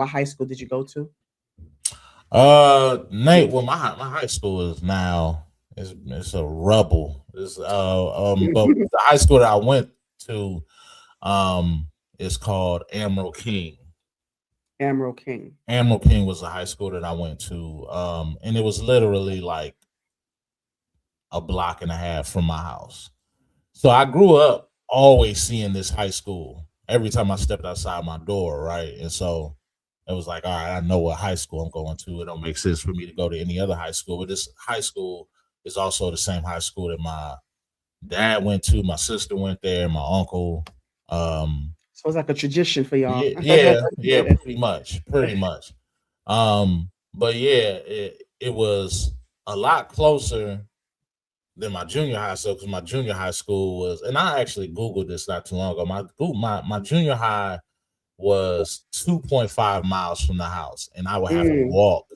what high school did you go to? Nate, well, my high school is now it's a rubble. But the high school that I went to is called Admiral King. Emerald King. Admiral King was the high school that I went to, and it was literally like a block and a half from my house. So I grew up always seeing this high school every time I stepped outside my door, right? And so it was like, all right, I know what high school I'm going to. It don't make sense for me to go to any other high school. But this high school is also the same high school that my dad went to, my sister went there, my uncle. Um, So it's like a tradition for y'all. yeah, pretty much, pretty much. But yeah, it was a lot closer than my junior high school because my junior high school was, and I actually Googled this not too long ago. My junior high was 2.5 miles from the house, and I would have to Mm. walk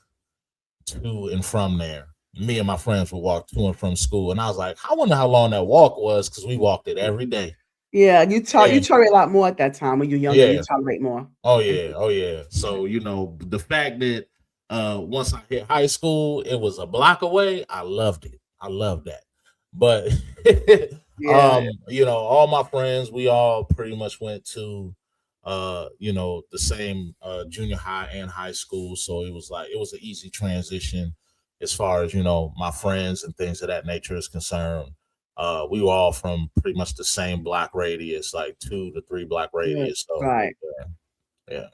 to and from there. Me and my friends would walk to and from school, and I was like, I wonder how long that walk was because we walked it every day. Yeah, you And tolerate a lot more at that time when you're younger. You yeah, tolerate more. oh yeah, oh yeah. So the fact that once I hit high school, it was a block away. I loved it. I loved that. But Yeah, all my friends, we all pretty much went to the same junior high and high school. So it was like it was an easy transition as far as, my friends and things of that nature is concerned. We were all from pretty much the same block radius, like 2 to 3 block yeah, radius. So right. yeah, yeah.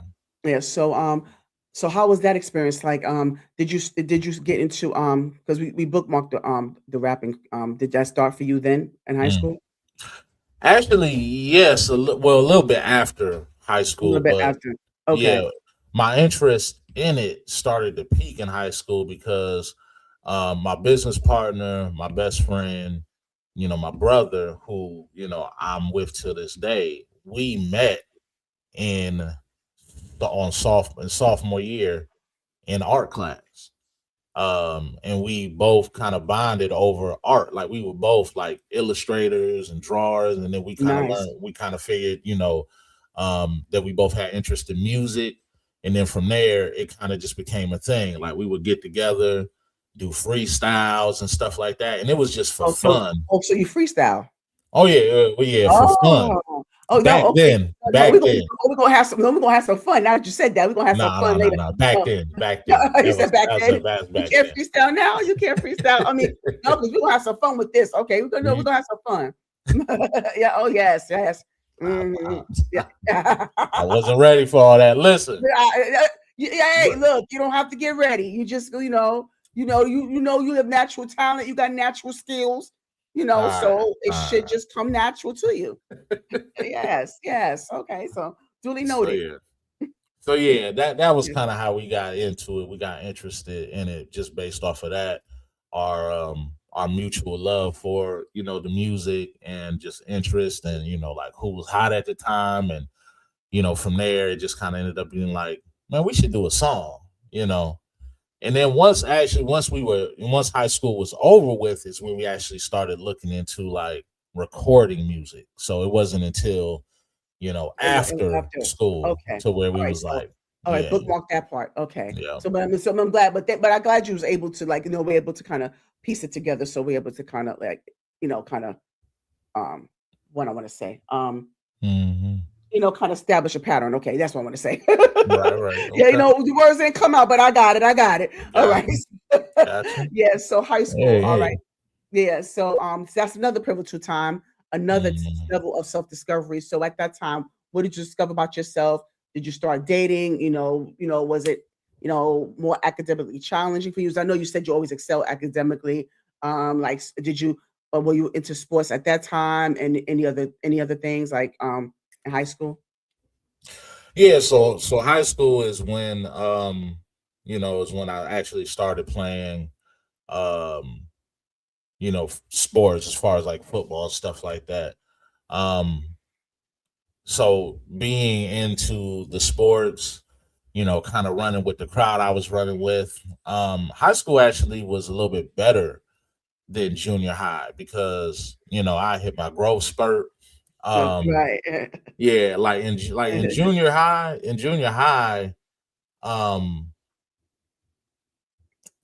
Yeah. So how was that experience? Like, did you get into because we bookmarked the rapping. Did that start for you then in high Mm. school? Actually, yes, a little bit after high A little school, bit but after. yeah, Okay. my interest in it started to peak in high school because my business partner, my best friend, my brother, who I'm with to this day, we met in in sophomore year in art class. And we both kind of bonded over art. Like we were both like illustrators and drawers, and then Nice. we kind of figured, that we both had interest in music. And then from there, it kind of just became a thing. Like we would get together, do freestyles and stuff like that. And it was just for Oh, so fun. so you freestyle. Oh yeah, well, yeah, for fun. Oh, oh no, okay. No, Back then. we're gonna have some. No, we're gonna have some fun. Now that you said that, we're gonna have some No, fun no, no, later. no. No, Back then. you said back then. That was You back can't then. freestyle now. You can't freestyle. I mean, no, because we're gonna have some fun with this. Okay, we're gonna have some fun. Yeah. Oh yes, yes. I, Mhm. I, Yeah. I wasn't ready for all that. Listen, Yeah, hey, look, you don't have to get ready. You just, you have natural talent. You got natural skills. all right, So it all should right. just come natural to you. Yes, yes. Okay, so duly So noted. yeah, so yeah, that was Yeah. kind of how we got into it. We got interested in it just based off of that, our mutual love for the music and just interest and like who was hot at the time, and from there it just kind of ended up being like, man, we should do a song, you know. And then once high school was over with is when we actually started looking into like recording music. So it wasn't until It was after after. school Okay. to where All we right. was So, like, all right. yeah, Bookmark that part. Okay. yeah, So I'm glad, but I'm glad you was able to like, we're able to kind of piece it together. So we're able to kind of like, kind of um, what I want to say. hmm, Kind of establish a pattern. Okay, that's what I want to say. right, right, Yeah, okay, the words didn't come out, but I got it. I got it. All right. gotcha, gotcha. Yeah. So high school. Hey, All right. hey, Yeah. So that's another pivotal time, another mm. level of self discovery. So at that time, what did you discover about yourself? Did you start dating? Was it more academically challenging for you? 'Cause I know you said you always excel academically. Like, did you? Or were you into sports at that time, and any other things like in high school? Yeah. So high school is when is when I actually started playing um sports as far as like football stuff like that. Um, so being into the sports, kind of running with the crowd I was running with, high school actually was a little bit better than junior high because I hit my growth spurt. Um, Right. yeah, like in junior high, um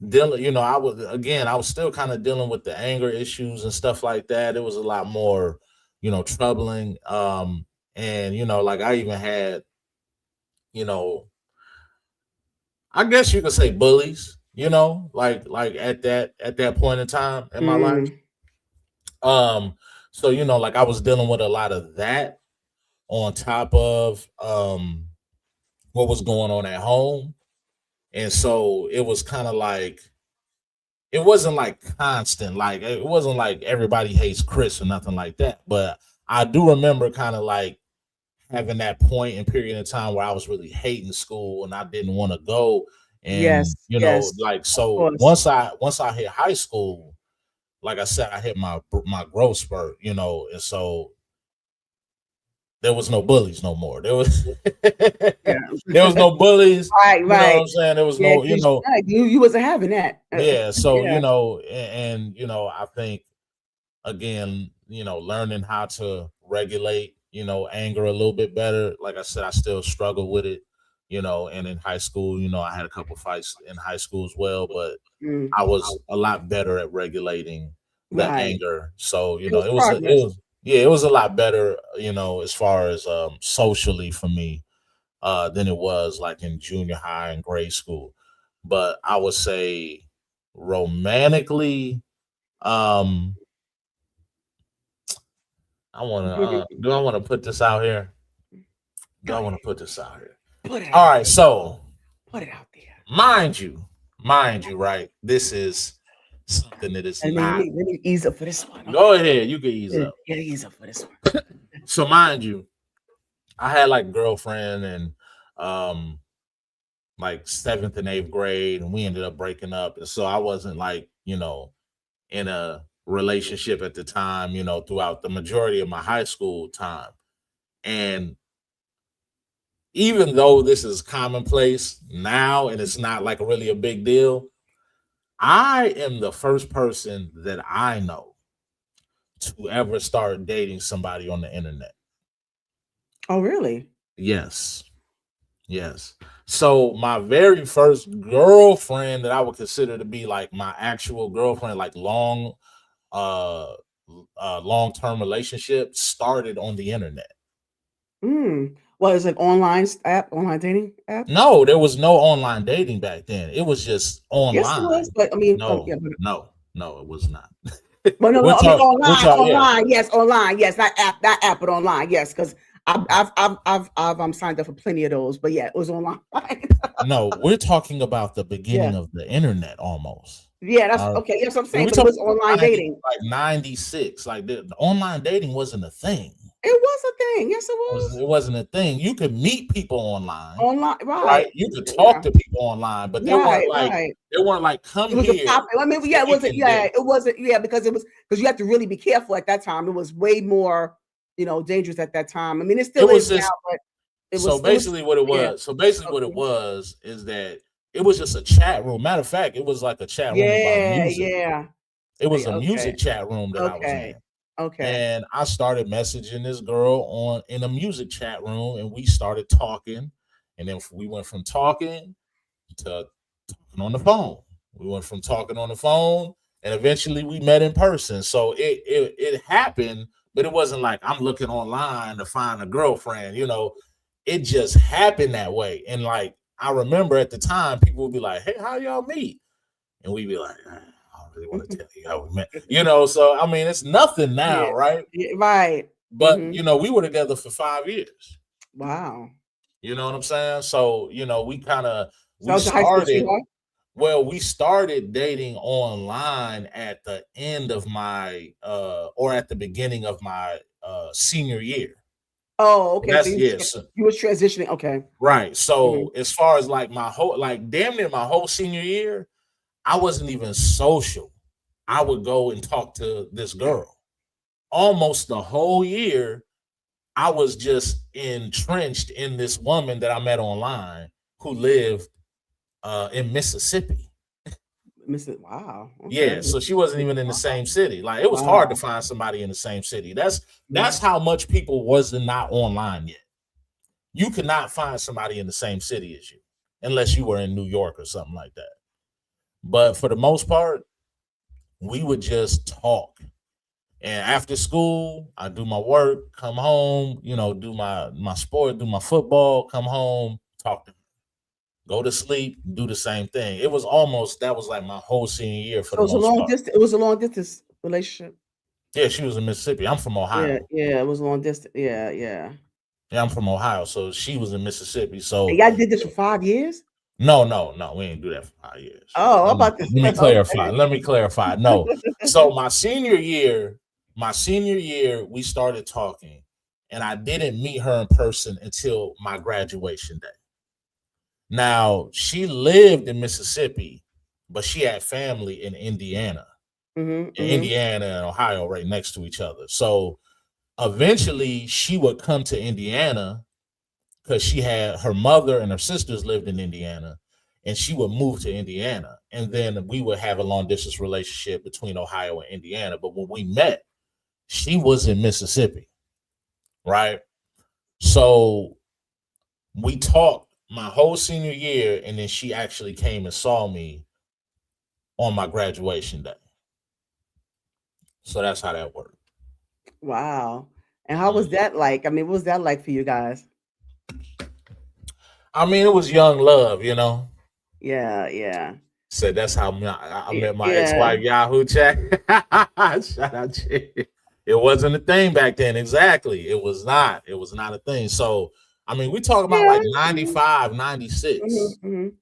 dealing, I was still kind of dealing with the anger issues and stuff like that. It was a lot more, troubling. And like I even had, you know, I guess you could say bullies, like at that point in time in my life. Mm, Um, so like I was dealing with a lot of that on top of what was going on at home. And so it was kind of like it wasn't like constant, like it wasn't like everybody hates Chris or nothing like that. But I do remember kind of like having that point and period of time where I was really hating school and I didn't want to go. And yes, yes, like of so course. once I hit high school, like I said, I hit my growth spurt, and so there was no bullies no more. There was Yeah. there was no bullies. Right, You know what right. I'm saying? There was Yeah, no, 'cause right, you wasn't having that. yeah. So Yeah. I think again, learning how to regulate, anger a little bit better. Like I said, I still struggle with it, and in high school, I had a couple fights in high school as well, but Mm, I was a lot better at regulating the right. anger. So, It was it was progress. it was a lot better, as far as socially for me, than it was like in junior high and grade school. But I would say romantically, um, do I want to put this out here? Do Go I ahead. want to put this out here? Put it All out right, there. so Put it out there. mind you, right? This is something that is And let not. me let me ease up for this one. Go Okay. ahead, you can ease Yeah, up. yeah, ease up for this one. So mind you, I had like a girlfriend and um like seventh and eighth grade, and we ended up breaking up. And so I wasn't like, in a relationship at the time, throughout the majority of my high school time. And even though this is commonplace now and it's not like really a big deal, I am the first person that I know to ever start dating somebody on the internet. Oh, really? Yes. Yes. So my very first girlfriend that I would consider to be like my actual girlfriend, like uh long-term relationship started on the internet. Mm. What is it? Online dating app? No, there was no online dating back then. It was just Yes, it was. online. But I mean, No, yeah, but no, it was not. no, we're no. I mean, talking, yeah. online. Yes, online. Yes, not app, but online. Yes, because I've signed up for plenty of those. But yeah, it was online. No, we're talking about the Yeah, beginning of the internet almost. yeah. That's All right. okay. Yes, I'm And saying. we're But it talking was online about 90, dating. like 96. Like the online dating wasn't a thing. It was a thing. Yes, it It was wasn't a thing. You could meet people online, online. Right. right? You could talk Yeah. to people online, but Right. Right. they weren't like come It was a here pop. I mean, so yeah, it we wasn't. can Yeah, date. it wasn't. Yeah, because you have to really be careful at that time. It was way more, dangerous at that time. I mean, it It still was is now, just but so it was. basically what it Yeah. was. So basically what it Okay. was is that it was just a chat room. Matter of fact, it was like a chat room about Yeah. music. Yeah. It was a Okay. music chat room that I was Okay. in. Okay. And I started messaging this girl on in a music chat room, and we started talking. And then we went from talking to talking on the phone. We went from talking on the phone, and eventually we met in person. So it happened, but it wasn't like I'm looking online to find a girlfriend. It just happened that way. And like I remember at the time, people would be like, "Hey, how y'all meet?" And we'd be like, "I don't really want to tell you how we met." So I mean, it's nothing Yeah. now, right? Yeah. Right. But Hmm. we were together for 5 years. Wow. You know what I'm saying? So we kind of So that we was your high school started. sweetheart. Well, we started dating online at the end of my or at the beginning of my senior year. Oh, okay. So That's yes. you was transitioning. Okay. Right. Hmm. So as far as like my whole like damn near my whole senior year, I wasn't even social. I would go and talk to this girl. Almost the whole year, I was just entrenched in this woman that I met online who lived in Mississippi. Wow. Okay. Yeah, so she wasn't even in the Wow. same city. Like it was hard to Wow. find somebody in the same city. That's Yeah. how much people wasn't not online yet. You could not find somebody in the same city as you. unless you were in New York or something like that. But for the most part, we would just talk. And after school, I do my work, come home, do my sport, do my football, come home, talk to her, go to sleep, do the same thing. It was almost that was like my whole senior year for So the most part. it was a long distance relationship. Yeah, she was in Mississippi. I'm from Yeah, Ohio. yeah, it was long distance. Yeah, yeah. Yeah, I'm from Ohio, so she was in Mississippi. And So y'all did this for 5 years? no, no, no, we didn't do that for 5 years. Oh, Let I'm me about to let me say, clarify. okay. Let me clarify. No. So my senior year, we started talking, and I didn't meet her in person until my graduation day. Now, she lived in Mississippi, but she had family in Indiana. Mhm, And mhm. Indiana and Ohio right next to each other. So eventually she would come to Indiana because she had her mother and her sisters lived in Indiana, and she would move to Indiana, and then we would have a long distance relationship between Ohio and Indiana. But when we met, she was in Mississippi, right? So we talked my whole senior year, and then she actually came and saw me on my graduation day. So that's how that worked. Wow. And how was Mhm. that like? I mean, what was that like for you guys? I mean, it was young love. Yeah, yeah. Said that's how I Yeah, met my yeah. ex-wife Yahoo chat. Shout out Chick. It wasn't a thing back then. Exactly. It was not. It was not a thing. So I mean, we talk about Yeah. like Mhm, 95, mhm, 96, mhm.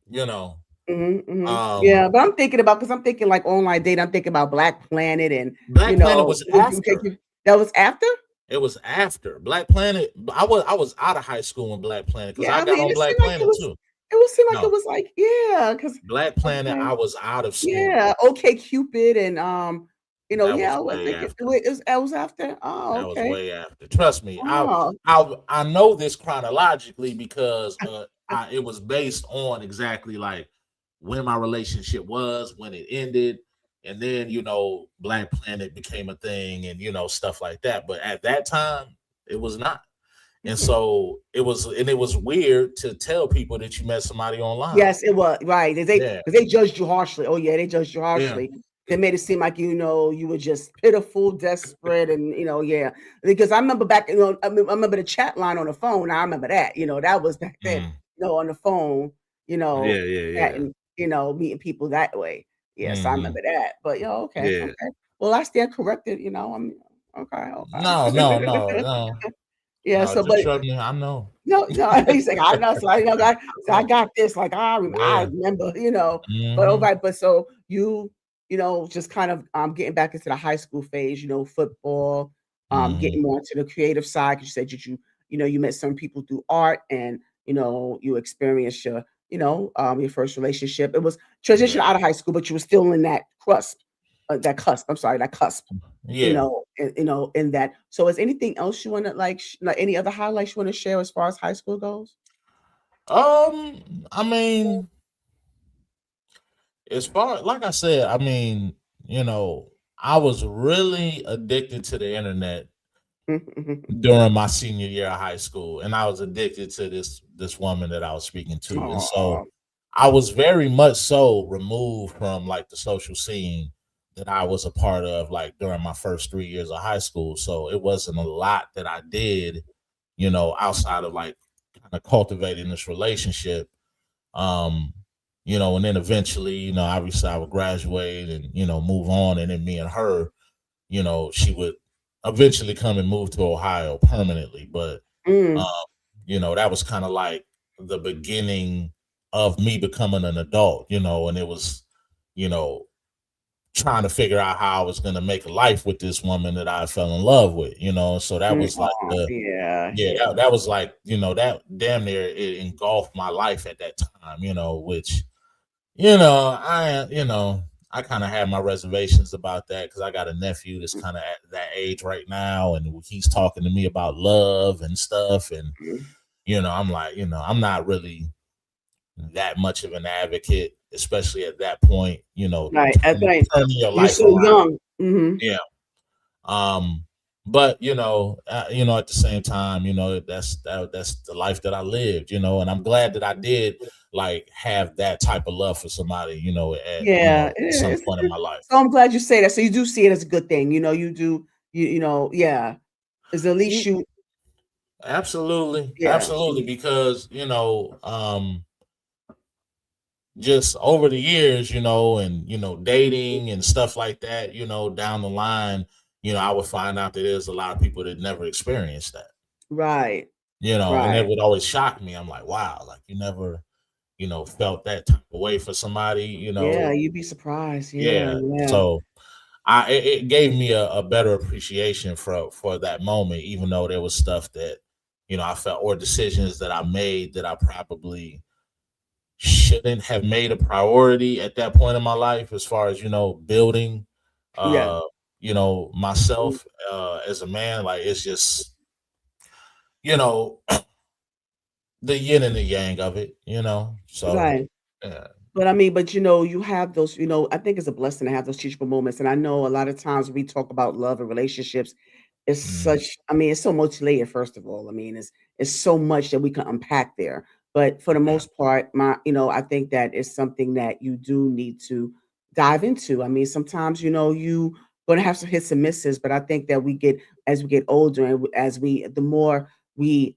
you know. Mhm, mhm. Um Yeah, but I'm thinking about because I'm thinking like online dating. I'm thinking about Black Planet and Black Planet was would you take after. you that was after? It was after Black Planet. I was out of high school when Black Planet because I Yeah, I got mean, on it Black seemed like Planet too. it would seem like it No, was like, yeah, because Black Planet, okay. I was out of school. Yeah, OK Cupid and That yeah, was I was way thinking after. it was after. Oh, That was okay. way after. Trust me, I Oh. I I know this chronologically because it was based on exactly like when my relationship was, when it ended, and then Black Planet became a thing, and stuff like that. But at that time, it was not, and Hmm. so it was weird to tell people that you met somebody online. Yes, it was, right. Yeah, Because they judged you harshly. Oh, yeah, they judged you yeah, harshly. They made it seem like, you were just pitiful, desperate, and, yeah. Because I remember back, I remember the chat line on the phone. I remember that, that was back then, mm, on the phone, yeah, yeah, yeah. chatting, meeting people that way. Yes, I Hmm. remember that. But, okay, Yeah. okay. Well, I stand corrected, I'm okay, No, no, no, okay. no, Yeah, no. so, Just but trust me. I know. no, no, he's like, "I know." So I Oh, got this. Like I yeah. remember, But all Mhm. right, but so you, just kind of getting back into the high school phase. Football, Mhm. getting more into the creative side. 'Cause you said that you met some people through art, and you experienced your first relationship. It was transition Yeah. out of high school, but you were still in that cusp, that cusp. I'm sorry, that cusp Yeah. in that. So is anything else you wanna, like, any other highlights you wanna share as far as high school goes? I mean, as far like I said, I mean, I was really addicted to the internet during my senior year of high school, and I was addicted to this woman that I was speaking to, and so Aw. I was very much so removed from like the social scene that I was a part of like during my first 3 years of high school. So it wasn't a lot that I did, outside of like kind of cultivating this relationship. Um, and then eventually, obviously I would graduate and, move on. And then me and her, she would eventually come and move to Ohio permanently. But um, Mm, that was kind of like the beginning of me becoming an adult, and it was, you know, trying to figure out how I was gonna make a life with this woman that I fell in love with, so that was like aw, the yeah, yeah, yeah. that was like, that damn near it engulfed my life at that time, which, I kind of had my reservations about that because I got a nephew that's kind of at that age right now, and he's talking to me about love and stuff, and Mhm. I'm like, I'm not really that much of an advocate, especially at that point, Right, that's right. turning your You're life so around. young. Mhm. Yeah. Um, but at the same time, that's the life that I lived, and I'm glad that I did like have that type of love for somebody, at Yeah, some it's point in my life. so I'm glad you say that. So you do see it as a good thing, you do, yeah. Is at least Ye- you, Absolutely, yeah, absolutely, because just over the years, and dating and stuff like that, down the line, I would find out that there's a lot of people that never experienced that, right, and it right. would always shock me. I'm like, wow, like you never, felt that type of way for somebody, Yeah, you'd be surprised. Yeah, yeah. yeah, So it gave me a better appreciation for that moment, even though there was stuff that, I felt, or decisions that I made that I probably shouldn't have made a priority at that point in my life, as far as building yeah, uh myself as a man. Like, it's just, you know the yin and the yang of it, so right. yeah. But I mean, but you have those, I think it's a blessing to have those teachable moments. And I know a lot of times we talk about love and relationships. It's Mm, such, I mean, it's so multi-layered, first of all. I mean, it's so much that we can unpack there. But for the yeah. most part, I think that is something that you do need to dive into. I mean, sometimes, you gonna have some hits and misses, but I think that as we get older and the more we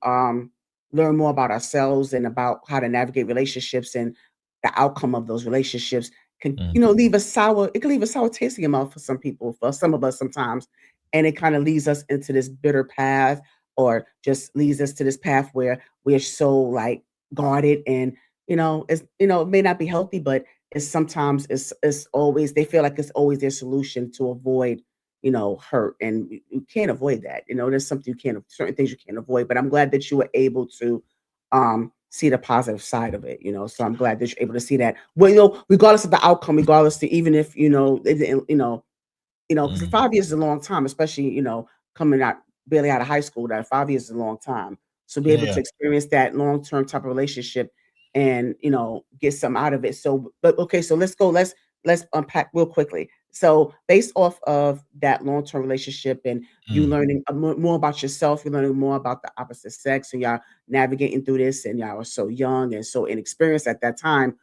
learn more about ourselves and about how to navigate relationships and the outcome of those relationships can, Mm, leave a sour it can leave a sour taste in your mouth for some people, for some of us sometimes, and it kinda leads us into this bitter path or just leads us to this path where we're so, like, guarded and, it may not be healthy, but it's always they feel like it's always their solution to avoid, hurt, and you can't avoid that, there's something you can't certain things you can't avoid, but I'm glad that you were able to see the positive side of it, so I'm glad that you're able to see that. Well, regardless of the outcome, regardless to even if, it didn't, because mm, 5 years is a long time, especially, coming out barely out of high school, that 5 years is a long time. So be able yeah. to experience that long-term type of relationship and, get something out of it. So, but okay, so let's unpack real quickly. So based off of that long-term relationship and you Mm. learning more about yourself, you're learning more about the opposite sex, and y'all navigating through this, and y'all were so young and so inexperienced at that time.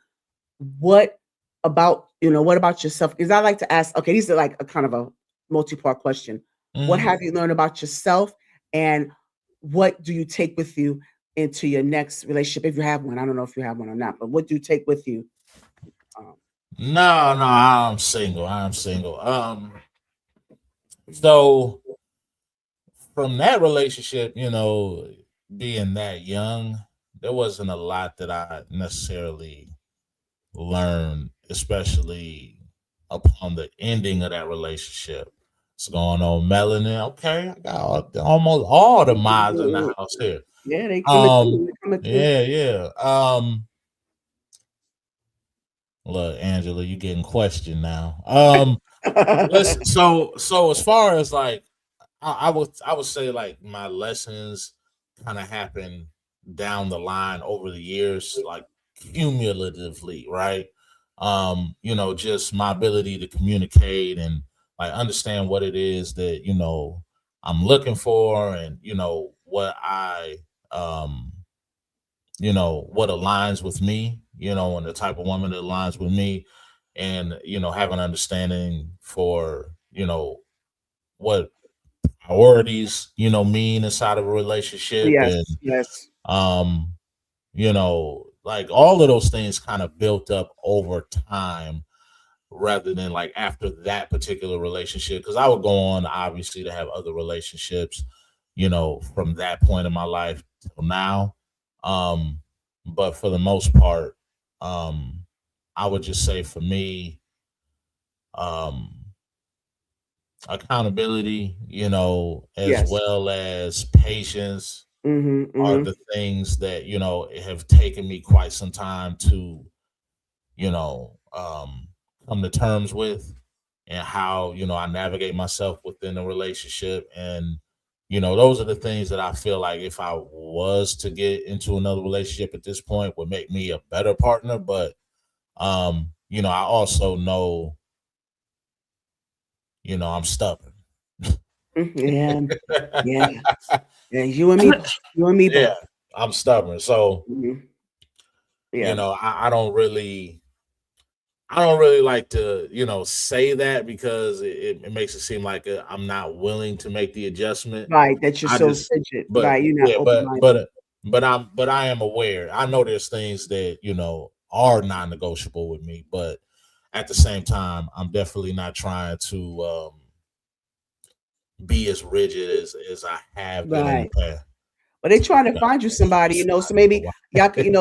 What what about yourself? Because I like to ask, okay, these are like a kind of a multi-part question. What Mhm. have you learned about yourself, and what do you take with you into your next relationship if you have one? I don't know if you have one or not, but what do you take with you? Um, No, no, I'm single. I'm single. So from that relationship, being that young, there wasn't a lot that I necessarily learned, especially upon the ending of that relationship. What's going on, Melanin? Okay, I got almost all the mods in the house here. yeah, they coming Um, through. They coming through. yeah, yeah. Look, Angela, you getting questioned now. Listen, so as far as like, I would say like my lessons kind of happen down the line over the years, like cumulatively, right? Just my ability to communicate and like understand what it is that I'm looking for, and um what aligns with me, and the type of woman that aligns with me, and have an understanding for what priorities mean inside of a relationship, and Yes, yes, um like all of those things kind of built up over time, rather than like after that particular relationship, because I would go on obviously to have other relationships from that point in my life till now. um but for the most part, um I would just say for me, um accountability, as yes. well as patience, Mhm, are mhm. the things that have taken me quite some time to you know um come to terms with, and how I navigate myself within a relationship. And those are the things that I feel like if I was to get into another relationship at this point would make me a better partner. But I also know I'm stubborn. Yeah, yeah, yeah. You and me Yeah, both. I'm stubborn. So, Mhm. you Yeah, know, I don't really like to, say that because it makes it seem like I'm not willing to make the adjustment. right. That you're I so just, rigid, but right? You're not yeah, open minded. but I am aware. I know there's things that are non-negotiable with me, but at the same time, I'm definitely not trying to be as rigid as I have been in the Right. past. But they're trying to Yeah. find you somebody, so maybe y'all can,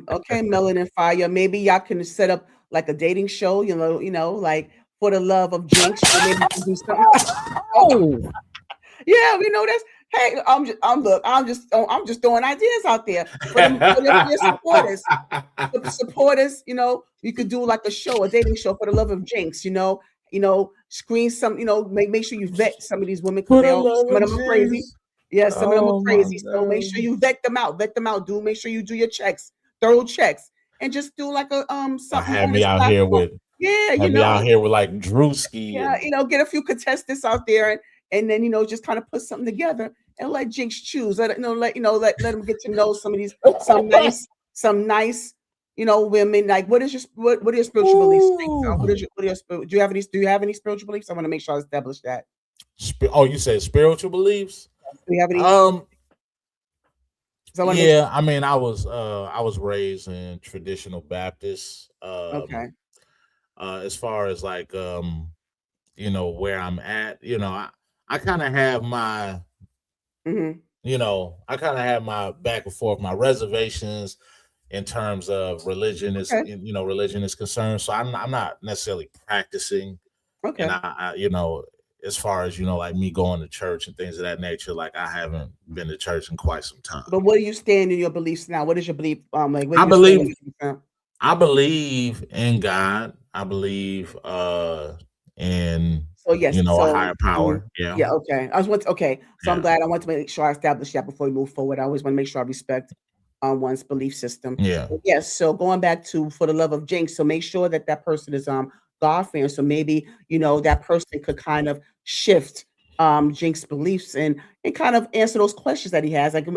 okay, Melon and Fire, maybe y'all can set up like a dating show, like for the love of Jinx, maybe you can do something. Oh, Oh, yeah, that's hey, I'm just throwing ideas out there for your supporters. For the supporters, you could do like a show, a dating show for the love of Jinx, screen some, make sure you vet some of these women because for the love some of of them are crazy. Jesus. Yeah, some of them are Oh my crazy. So make sure God. you vet them out, dude. Make sure you do your checks, thorough checks, and just do like a I something had on me this out here platform. with Yeah, had me out here with like Drewski yeah, and get a few contestants out there and then just kind of put something together and let Jinx choose. Let them get to know some of these some nice women. Like what are your spiritual beliefs? Ooh. What are your do you have any spiritual beliefs? I want to make sure I establish that. Oh, you said spiritual beliefs? Do you have any? Um, So I want to make sure. yeah, I mean, I was raised in traditional Baptist. Okay. As far as like where I'm at, I kind of have my Hmm. I kind of have my back and forth, my reservations in terms of Okay. religion is concerned. So I'm not necessarily practicing, and Okay. as far as like me going to church and things of that nature, like I haven't been to church in quite some time. But what do you stand in your beliefs now? What is your belief? Like where do I you stand in believe your beliefs now? I believe in God. I believe in So yes, a so higher power. Yeah. yeah, okay. Okay. So I'm Yeah. glad I want to make sure I establish that before we move forward. I always want to make sure I respect one's belief system. Yeah. But yes, so going back to for the love of Jinx, so make sure that that person is God fearing. So maybe that person could kind of shift Jinx beliefs and kind of answer those questions that he has. Like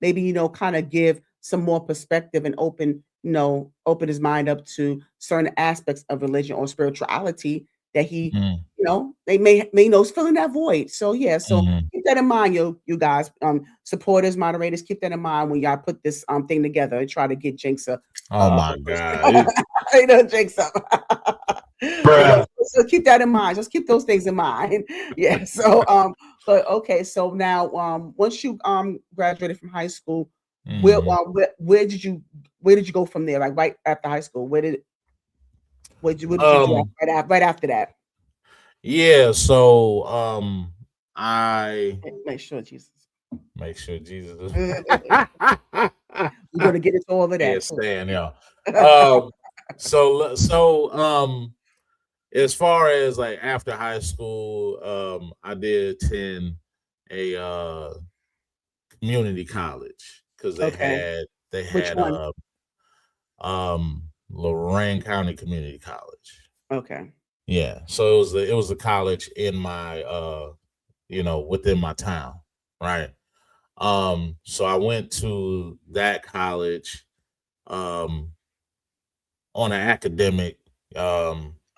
maybe kind of give some more perspective and open his mind up to certain aspects of religion or spirituality that he Mhm. they may know is filling that void. So yeah, so Mhm. keep that in mind, you guys, supporters, moderators, keep that in mind when y'all put this thing together and try to get Jinx Oh a my God. person, Jinx up. Bruh. So keep that in mind. Just keep those things in mind. Yeah. So but okay. So now once you graduated from high school, Mhm. where did you go from there? Like right after high school, what did you do Um, right after that? yeah, so I Make sure, Jesus. make sure Jesus We're gonna get into all of yeah, that too. stand, yeah. Um so as far as like after high school, I did attend a community college because Okay. they Which had one? Lorain County Community College. Okay. Yeah. So it was a college in my within my town, right? So I went to that college um on an academic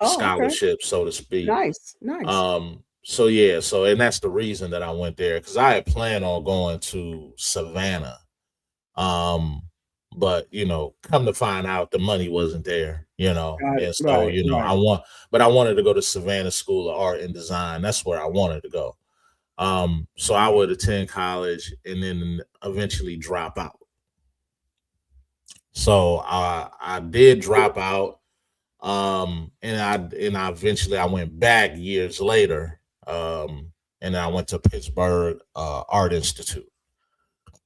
Oh, okay. scholarship, so to speak. Nice. Nice. So yeah, so and that's the reason that I went there because I had planned on going to Savannah. Um, but come to find out the money wasn't there, Got it. and so Right, right. I wanted to go to Savannah School of Art and Design. That's where I wanted to go. So I would attend college and then eventually drop out. So I did drop out, and I eventually I went back years later, and I went to Pittsburgh Art Institute.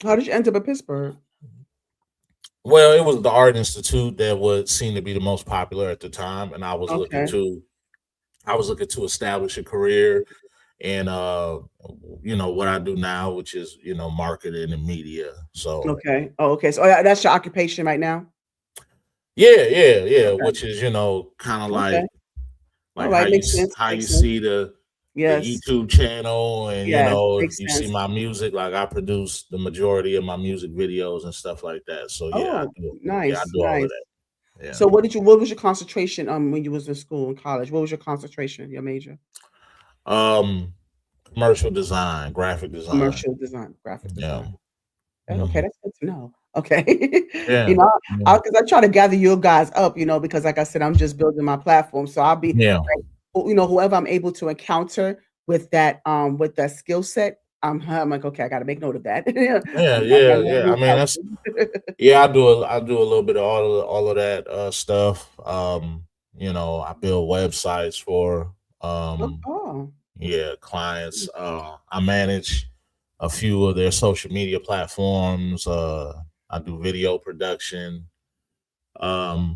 How did you end up in Pittsburgh? Well, it was the Art Institute that would seem to be the most popular at the time, and Okay. I was looking to establish a career in what I do now, which is marketing and media. So Okay. Oh, okay. So that's your occupation right now? yeah, Okay. which is kind of Okay. like All how right. Makes sense. how you Makes sense. see the Yes. YouTube channel, and Yes. if Makes you see sense. my music, like I produce the majority of my music videos and stuff like that. So yeah, I Oh, do. Yeah, I nice, do all of nice. that. Yeah. So what was your concentration when you was in school in college? What was your concentration, your major? Um, Commercial design, graphic design. Commercial design, graphic Yeah. design. Okay, Mhm. that's good to know. Okay. Yeah. You know, Yeah. because I try to gather you guys up, because like I said, I'm just building my platform. So I'll be Yeah. like, whoever I'm able to encounter with that skill set, I'm like, okay, I got to make note of that. Yeah. I got Yeah. to Yeah. I reach mean, out that's to. yeah. I do a little bit of all of that stuff. I build websites for Oh, yeah clients. I manage a few of their social media platforms. I do video production. Yeah,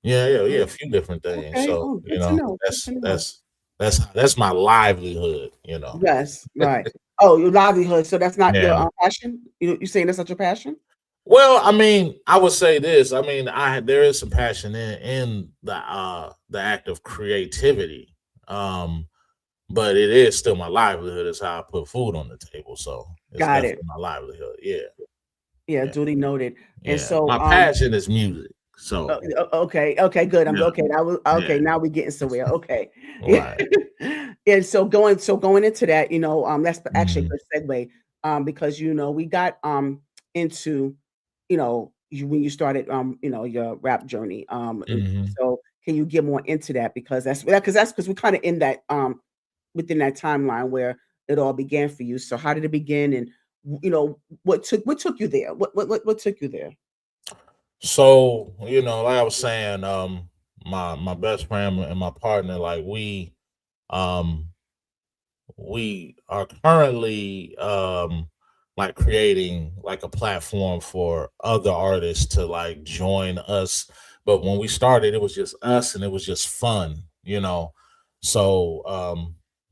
oh, a few different things. okay. So Oh, good to know. Good that's to know. that's my livelihood. Yes, right. Oh, your livelihood. So that's not your Yeah. passion? You saying that's not your passion? Well, I mean, I would say this. I mean, there is some passion in the act of creativity. Um, but it is still my livelihood. Is how I put food on the table. So it's Got it. definitely my livelihood. Yeah, Yeah, yeah, duly noted. And yeah. so, My passion is music. So okay, okay, good. I'm yeah, okay. That was okay. yeah, Now we're getting somewhere. Okay, yeah. right. And so going into that, that's actually a Hmm. good segue, because we got into, when you started your rap journey, and Hmm. so can you get more into that because that's because we're kind of in that within that timeline where it all began for you. So how did it begin, and what took you there? What took you there? So like I was saying, my best friend and my partner, like um we are currently like creating like a platform for other artists to like join us. But when we started, it was just us and it was just fun. So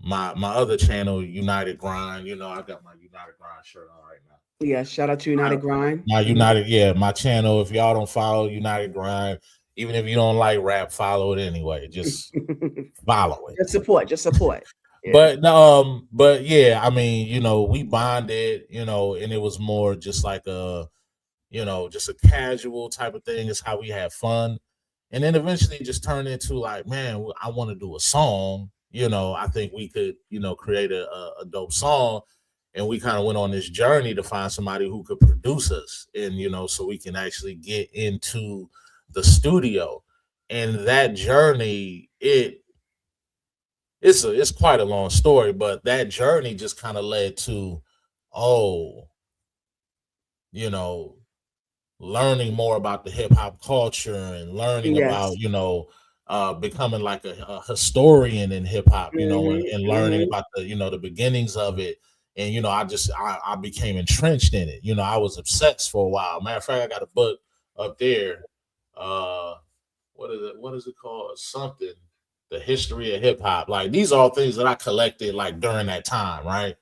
my other channel, United Grind, I got my United Grind shirt on right now. Yeah, shout out to United Grind. My Mhm. United, yeah, my channel. If y'all don't follow United Grind, even if you don't like rap, follow it anyway. Just follow it. Just support, just support. Yeah. But yeah, I mean, we bonded, and it was more just like just a casual type of thing. Is how we had fun, and then eventually it just turned into like, man, I want to do a song. I think we could, create a dope song, and we kind of went on this journey to find somebody who could produce us, and so we can actually get into the studio, and that journey, it's quite a long story, but that journey just kind of led to, oh, you know, learning more about the hip hop culture and learning about, Yes. becoming like a historian in hip hop, Mhm, and learning mhm. about the beginnings of it. And I became entrenched in it. I was obsessed for a while. Matter of fact, I got a book up there. Uh, what is it called? Something. The history of hip hop. Like these are all things that I collected like during that time, right?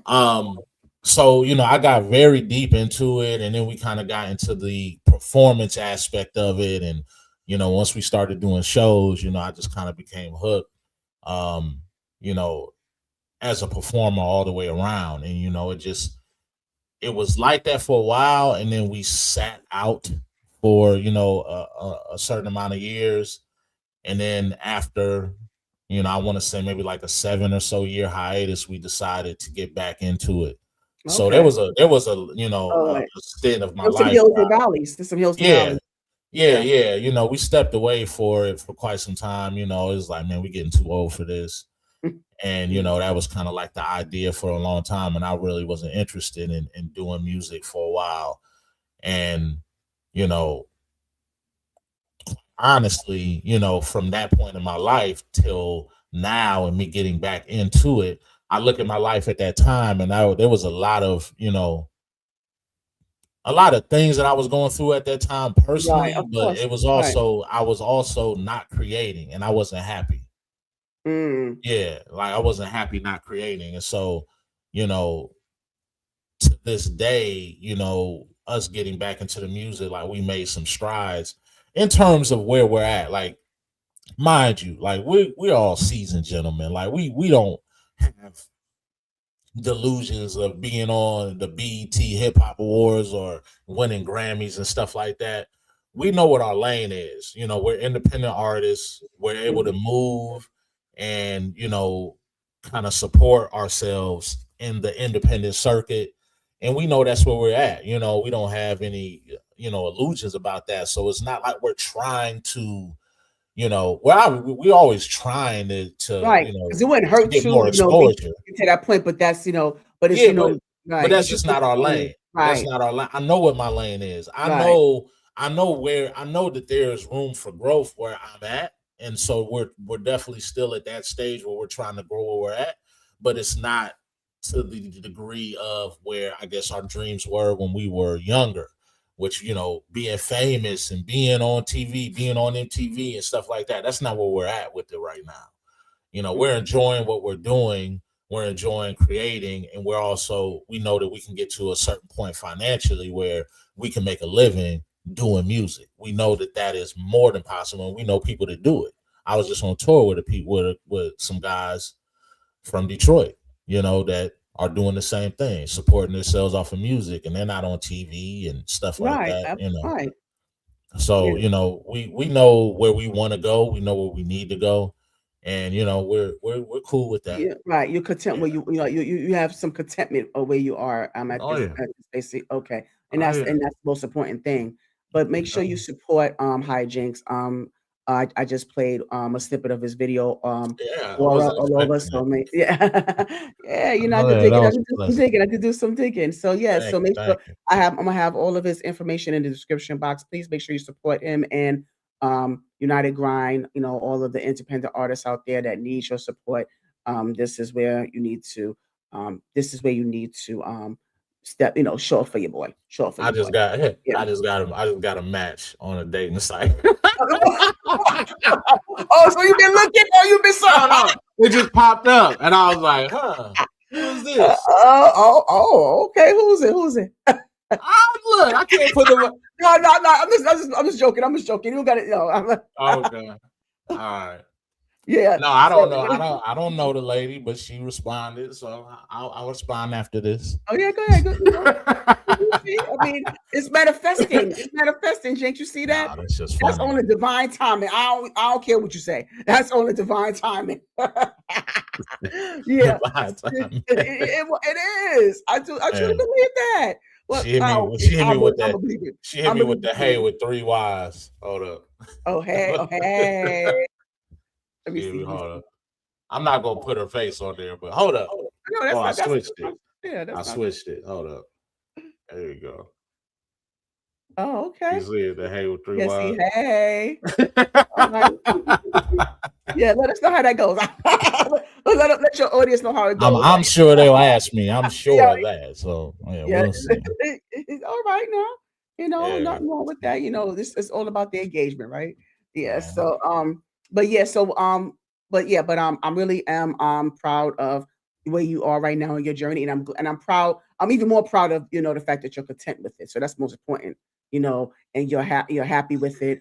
Um, so I got very deep into it, and then we kind of got into the performance aspect of it, and once we started doing shows, I just kind of became hooked. Um, you know, as a performer all the way around, and it was like that for a while, and then we sat out for a certain amount of years, and then after, I want to say maybe like a 7 or so year hiatus, we decided to get back into it. So there Okay. was Alright. a stint of my There's some life. hills and valleys. There's some hills and Yeah, valleys. yeah, Yeah. yeah. We stepped away for it for quite some time. It's like, man, we're getting too old for this. And that was kind of like the idea for a long time. And I really wasn't interested in doing music for a while. And, you know, honestly, from that point in my life till now and me getting back into it, I look at my life at that time, and there was a lot of things that I was going through at that time Right, personally, of but course. it was Right. also I was also not creating, and I wasn't happy. Mm. Yeah, like I wasn't happy not creating. And so, you know, to this day, us getting back into the music, like we made some strides in terms of where we're at. Like, mind you, like we're all seasoned gentlemen. Like we don't have delusions of being on the BET Hip Hop Awards or winning Grammys and stuff like that. We know what our lane is. You know, we're independent artists. We're able to move and, you know, kind of support ourselves in the independent circuit. And we know that's where we're at. You know, we don't have any, you know, illusions about that. So it's not like we're trying to, you know, we always trying to Right, you know, because it wouldn't to hurt get to, more be exposure. to that point, but that's, but it's, Yeah, but right, that's it's just just not our lane. That's right, not our lane. I know what my lane is. right, I know where I know that there's room for growth where I'm at. And so we're definitely still at that stage where we're trying to grow where we're at, but it's not to the degree of where I guess our dreams were when we were younger, which, you know, being famous and being on TV, being on MTV and stuff like that. That's not where we're at with it right now. You know, we're enjoying what we're doing, we're enjoying creating, and we know that we can get to a certain point financially where we can make a living doing music. We know that that is more than possible, and we know people that do it. I was just on tour with with some guys from Detroit, you know, that are doing the same thing, supporting themselves off of music, and they're not on TV and stuff like right, that, you know. right, So, yeah. you know, we know where we want to go, we know where we need to go, and you know, we're cool with that. Yeah, right. You're content Yeah. where you have some contentment of where you are. Oh yeah. At this basic okay, Oh yeah. and that's the most important thing. But make sure you Yeah. support Hijinks. I just played a snippet of his video Yeah, I wasn't all over. expecting So that. yeah, yeah, I Oh had to yeah, dig that it. I had was to a do some blessing. digging. I had to do some digging. So yeah, so make sure Thank you. I'm gonna have all of his information in the description box. Please make sure you support him and United Grind. All of the independent artists out there that need your support. This is where you need to step, show up for your boy. Show up for I your boy. just got Yeah. I just got a match on a dating site. Oh, so you've been looking or you've been No, searching? no, it just popped up, and I was like, "Huh, who is this?" Okay. Who's it? Who's it? Look, I can't put the. No, no, no. I'm just joking. I'm just joking. You don't got it. No, Okay, all right. yeah. No, I don't So, know. I don't know the lady, but she responded, so I'll respond after this. oh yeah, go ahead. You see, I mean, it's manifesting. It's manifesting. Can't you see that? Nah, that's just That's funny. on the divine timing. I don't care what you say. That's on the divine timing. Yeah, Divine timing. it is. I truly Man, believe that. Well, she hit I me. don't care. She hit me I'm with gonna that. believe it. She hit I'm me gonna with believe the hey with 3 Ys. Hold up. oh hey, oh hey. Let me She hit see. me. Let me Hold see. up. I'm not gonna put her face on there, but hold up. No, Oh, that's I not. switched it. Yeah, I that's not. switched it. Hold up. There you go. Oh, You okay. see it? The hey with three Yeah. See, Ys. hey. All right. Yeah, let us know how that goes. Let your audience know how it goes. I'm sure they'll ask me. I'm Yeah, sure of that. So yeah, yeah. we'll see. It's all right now. Yeah, Nothing wrong with that. This is all about the engagement, right? Yeah. man. So but yeah, I'm really am proud of where you are right now in your journey, and I'm proud. I'm even more proud of the fact that you're content with it. So that's most important, and you're happy with it.